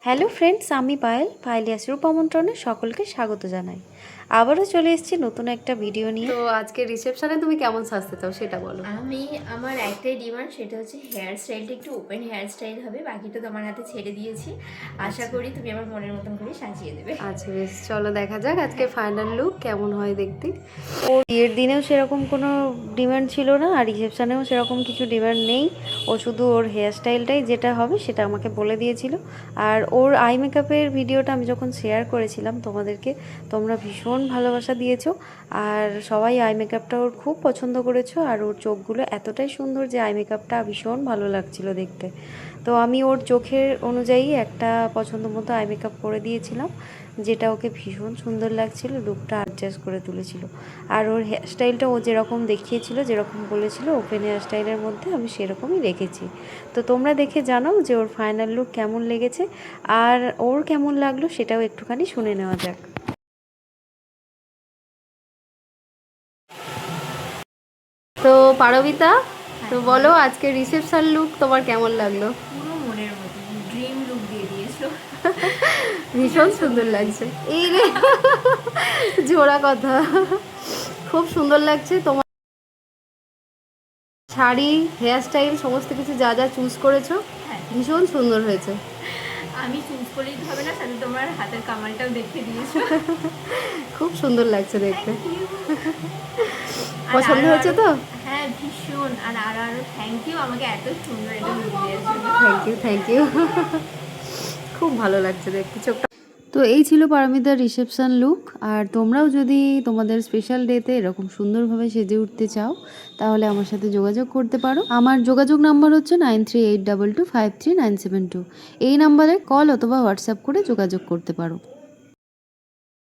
Hello friends, আমি পায়েলিয়াস রূপ আমন্ত্রণে সকলকে স্বাগত জানাই। আবারও চলে এসেছি নতুন একটা ভিডিও নিয়ে। তো আজকে রিসেপশনে তুমি কেমন সাজতে চাও সেটা বলো। আমার একটাই ডিমান্ড, সেটা হচ্ছে হেয়ার স্টাইলটা একটু ওপেন হেয়ার স্টাইল হবে, বাকিটা তোমার হাতে ছেড়ে দিয়েছি। আশা করি তুমি আমার মনের মতন করে সাজিয়ে দেবে। আচ্ছা বেশ, চলো দেখা যাক আজকে ফাইনাল লুক কেমন হয় দেখতে। ওর বিয়ের দিনেও সেরকম কোনো ডিমান্ড ছিল না, আর রিসেপশনেও সেরকম কিছু ডিমান্ড নেই। ও শুধু ওর হেয়ার স্টাইলটাই যেটা হবে সেটা আমাকে বলে দিয়েছিল। আর ওর আই মেকআপের ভিডিওটা আমি যখন শেয়ার করেছিলাম তোমাদেরকে, তোমরা ভীষণ ভালোবাসা দিয়েছো। আর সবাই আই মেকআপটা ওর খুব পছন্দ করেছো, আর ওর চোখগুলো এতটাই সুন্দর যে আই মেকআপটা ভীষণ ভালো লাগছিল দেখতে। তো আমি ওর চোখের অনুযায়ী একটা পছন্দ মতো আই মেকআপ করে দিয়েছিলাম, যেটা ওকে ভীষণ সুন্দর লাগছিল, লুকটা অ্যাডজাস্ট করে তুলেছিল। আর ওর হেয়ার স্টাইলটা ও যেরকম দেখিয়েছিল, যেরকম বলেছিল ওপেন হেয়ার স্টাইলের মধ্যে, আমি সেরকমই রেখেছি। তো তোমরা দেখে জানাও যে ওর ফাইনাল লুক কেমন লেগেছে, আর ওর কেমন লাগলো সেটাও একটুখানি শুনে নেওয়া যাক। তো পারবিতা, তো বলো আজকে রিসেপশন লুক তোমার কেমন লাগলো? পুরো মনের মতো ড্রিম লুক দিয়ে দিয়েছো। ভীষণ সুন্দর লাগছে। এই রে, জোড়া কথা, খুব সুন্দর লাগছে তোমার শাড়ি, হেয়ার স্টাইল, সমস্ত কিছু যা যা চুজ করেছো হ্যাঁ, ভীষণ সুন্দর হয়েছে। আমি চুজ করলেই তো হবে না, সাথে তোমার হাতের কামালটাও দেখে দিয়েছো। খুব সুন্দর লাগছে দেখতে। আর পছন্দ হয়েছে তো? হ্যাঁ, ভীষণ। আর আরো আরো থ্যাংক ইউ আমাকে এত সুন্দর এটা লুক দেওয়ার জন্য। Thank you, thank you. খুব ভালো লাগছে দেখতে চোখটা। তো এই ছিল পারমিতার রিসেপশন লুক। আর তোমরাও যদি তোমাদের স্পেশাল ডেতে এরকম সুন্দরভাবে সেজে উঠতে চাও, তাহলে আমার সাথে যোগাযোগ করতে পারো। আমার যোগাযোগ নাম্বার হচ্ছে 9382253972। এই নাম্বারে কল অথবা হোয়াটসঅ্যাপ করে যোগাযোগ করতে পারো।